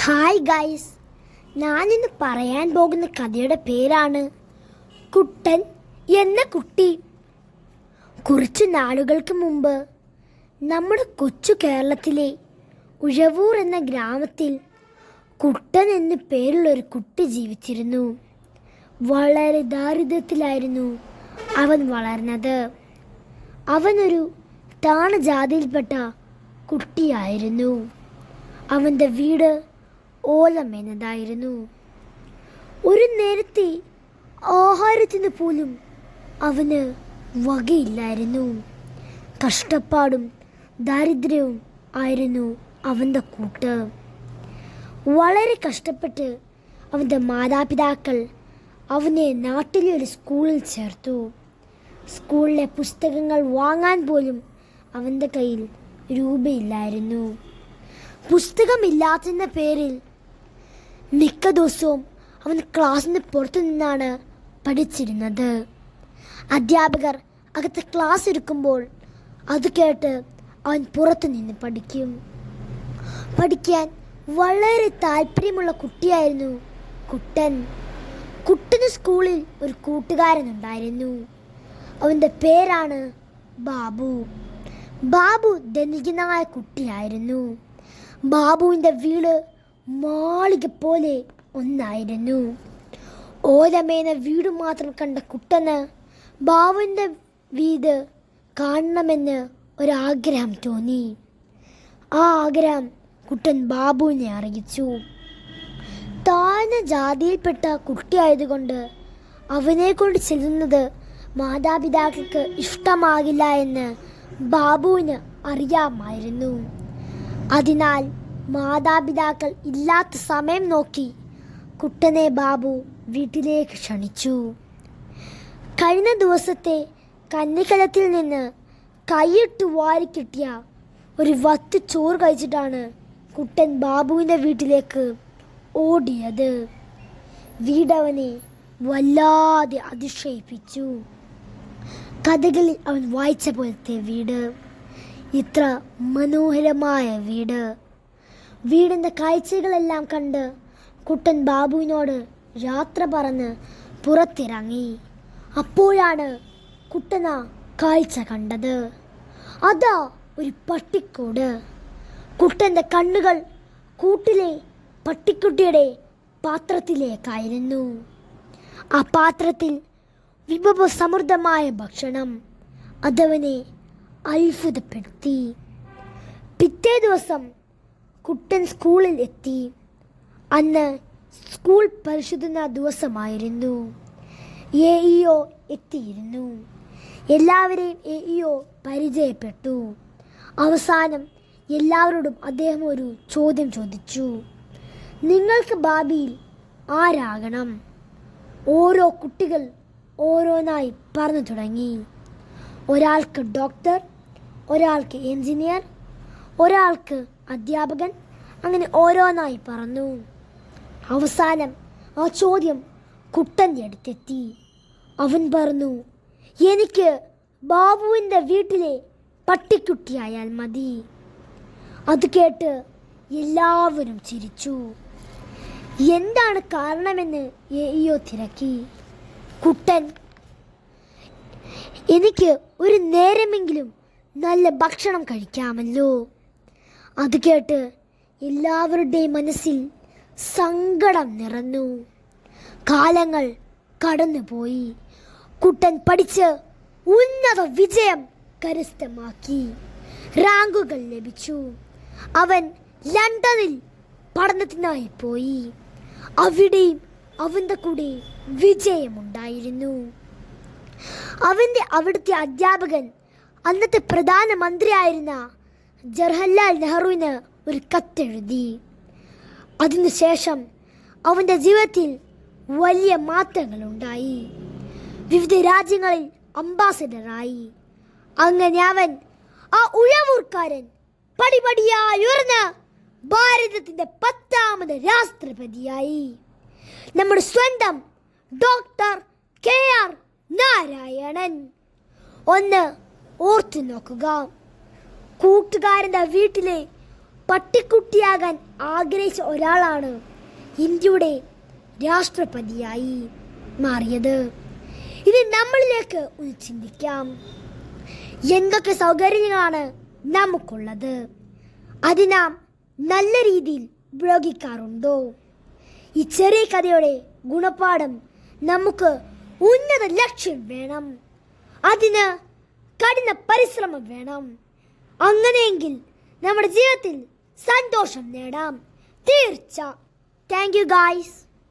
Hi guys, ഞാനിന്ന് പറയാൻ പോകുന്ന കഥയുടെ പേരാണ് കുട്ടൻ എന്ന കുട്ടി. കുറച്ച് നാളുകൾക്ക് മുമ്പ് നമ്മുടെ കൊച്ചു കേരളത്തിലെ ഉഴവൂർ എന്ന ഗ്രാമത്തിൽ കുട്ടൻ എന്ന പേരുള്ളൊരു കുട്ടി ജീവിച്ചിരുന്നു. വളരെ ദാരിദ്ര്യത്തിലായിരുന്നു അവൻ വളർന്നത്. അവനൊരു താണ ജാതിയിൽപ്പെട്ട കുട്ടിയായിരുന്നു. അവൻ്റെ വീട് ഓലമേഞ്ഞതായിരുന്നു. ഒരു നേരത്തെ ആഹാരത്തിന് പോലും അവന് വകയില്ലായിരുന്നു. കഷ്ടപ്പാടും ദാരിദ്ര്യവും ആയിരുന്നു അവൻ്റെ കൂട്ട്. വളരെ കഷ്ടപ്പെട്ട് അവൻ്റെ മാതാപിതാക്കൾ അവനെ നാട്ടിലെ ഒരു സ്കൂളിൽ ചേർത്തു. സ്കൂളിലെ പുസ്തകങ്ങൾ വാങ്ങാൻ പോലും അവൻ്റെ കയ്യിൽ രൂപയില്ലായിരുന്നു. പുസ്തകമില്ലാത്തതിൻ്റെ പേരിൽ മിക്ക ദിവസവും അവൻ ക്ലാസ്സിന് പുറത്തു നിന്നാണ് പഠിച്ചിരുന്നത്. അധ്യാപകർ അകത്ത് ക്ലാസ് എടുക്കുമ്പോൾ അത് കേട്ട് അവൻ പുറത്തു നിന്ന് പഠിക്കാൻ വളരെ താല്പര്യമുള്ള കുട്ടിയായിരുന്നു കുട്ടൻ. കുട്ടന് സ്കൂളിൽ ഒരു കൂട്ടുകാരനുണ്ടായിരുന്നു. അവൻ്റെ പേരാണ് ബാബു. ബാബു ധനികനായ കുട്ടിയായിരുന്നു. ബാബുവിൻ്റെ വീട് മാളിക പോലെ ഒന്നായിരുന്നു. ഓലമേന വീട് മാത്രം കണ്ട കുട്ടന് ബാബുവിൻ്റെ വീട് കാണണമെന്ന് ഒരാഗ്രഹം തോന്നി. ആ ആഗ്രഹം കുട്ടൻ ബാബുവിനെ അറിയിച്ചു. താഴ്ന്ന ജാതിയിൽപ്പെട്ട കുട്ടിയായതുകൊണ്ട് അവനെ കൊണ്ട് ചെല്ലുന്നത് മാതാപിതാക്കൾക്ക് ഇഷ്ടമാകില്ല എന്ന് ബാബുവിന് അറിയാമായിരുന്നു. അതിനാൽ മാതാപിതാക്കൾ ഇല്ലാത്ത സമയം നോക്കി കുട്ടനെ ബാബു വീട്ടിലേക്ക് ക്ഷണിച്ചു. കഴിഞ്ഞ ദിവസത്തെ കന്നിക്കലത്തിൽ നിന്ന് കൈയിട്ട് വാരിക്കിട്ടിയ ഒരു വത്ത് ചോറ് കഴിച്ചിട്ടാണ് കുട്ടൻ ബാബുവിൻ്റെ വീട്ടിലേക്ക് ഓടിയത്. വീടവനെ വല്ലാതെ അതിശയിപ്പിച്ചു. കഥകളിൽ അവൻ വായിച്ച പോലത്തെ വീട്, ഇത്ര മനോഹരമായ വീടിൻ്റെ കാഴ്ചകളെല്ലാം കണ്ട് കുട്ടൻ ബാബുവിനോട് യാത്ര പറഞ്ഞ് പുറത്തിറങ്ങി. അപ്പോഴാണ് കുട്ടൻ ആ കാഴ്ച കണ്ടത്. അതാ ഒരു പട്ടിക്കൂട്. കുട്ടൻ്റെ കണ്ണുകൾ കൂട്ടിലെ പട്ടിക്കുട്ടിയുടെ പാത്രത്തിലേക്കായിരുന്നു. ആ പാത്രത്തിൽ വിഭവസമൃദ്ധമായ ഭക്ഷണം. അതവനെ അത്ഭുതപ്പെടുത്തി. പിറ്റേ ദിവസം കുട്ടൻ സ്കൂളിൽ എത്തി. അന്ന് സ്കൂൾ പരിശോധന ദിവസമായിരുന്നു. AEO എത്തിയിരുന്നു. എല്ലാവരെയും AEO പരിചയപ്പെട്ടു. അവസാനം എല്ലാവരോടും അദ്ദേഹം ഒരു ചോദ്യം ചോദിച്ചു. നിങ്ങൾക്ക് ഭാവിയിൽ ആരാകണം? ഓരോ കുട്ടികൾ ഓരോന്നായി പറഞ്ഞു തുടങ്ങി. ഒരാൾക്ക് ഡോക്ടർ, ഒരാൾക്ക് എഞ്ചിനീയർ, ഒരാൾക്ക് അധ്യാപകൻ, അങ്ങനെ ഓരോന്നായി പറഞ്ഞു. അവസാനം ആ ചോദ്യം കുട്ടൻ്റെ അടുത്തെത്തി. അവൻ പറഞ്ഞു, എനിക്ക് ബാബുവിൻ്റെ വീട്ടിലെ പട്ടിക്കുട്ടിയായാൽ മതി. അത് കേട്ട് എല്ലാവരും ചിരിച്ചു. എന്താണ് കാരണമെന്ന് AEO തിരക്കി. കുട്ടൻ, എനിക്ക് ഒരു നേരമെങ്കിലും നല്ല ഭക്ഷണം കഴിക്കാമല്ലോ. അത് കേട്ട് എല്ലാവരുടെയും മനസ്സിൽ സങ്കടം നിറഞ്ഞു. കാലങ്ങൾ കടന്നുപോയി. കുട്ടൻ പഠിച്ച് ഉന്നത വിജയം കരസ്ഥമാക്കി. റാങ്കുകൾ ലഭിച്ചു. അവൻ ലണ്ടനിൽ പഠനത്തിനായി പോയി. അവിടെയും അവൻ്റെ കൂടെ വിജയമുണ്ടായിരുന്നു. അവിടുത്തെ അധ്യാപകൻ അന്നത്തെ പ്രധാനമന്ത്രിയായിരുന്ന ജവഹർലാൽ നെഹ്റുവിന് ഒരു കത്തെഴുതി. അതിനുശേഷം അവൻ്റെ ജീവിതത്തിൽ വലിയ മാറ്റങ്ങളുണ്ടായി. വിവിധ രാജ്യങ്ങളിൽ അംബാസഡറായി. അങ്ങനെ അവൻ ആ ഉഴവൂർക്കാരൻ പടിപടിയായി ഉയർന്ന് ഭാരതത്തിൻ്റെ 10ാമത് രാഷ്ട്രപതിയായി. നമ്മുടെ സ്വന്തം ഡോക്ടർ KR നാരായണൻ. ഒന്ന് ഓർത്തു നോക്കുക, കൂട്ടുകാരൻ്റെ വീട്ടിലെ പട്ടിക്കുട്ടിയാകാൻ ആഗ്രഹിച്ച ഒരാളാണ് ഇന്ത്യയുടെ രാഷ്ട്രപതിയായി മാറിയത്. ഇനി നമ്മളിലേക്ക് ഒന്ന് ചിന്തിക്കാം. എന്തൊക്കെ സൗകര്യങ്ങളാണ് നമുക്കുള്ളത്? അത് നാം നല്ല രീതിയിൽ ഉപയോഗിക്കാറുണ്ടോ? ഈ ചെറിയ കഥയുടെ ഗുണപാഠം നമുക്ക് ഉന്നത ലക്ഷ്യം വേണം. അതിന് കഠിന പരിശ്രമം വേണം. അങ്ങനെയെങ്കിൽ നമ്മുടെ ജീവിതത്തിൽ സന്തോഷം നേടാം. തീർച്ച. Thank you guys.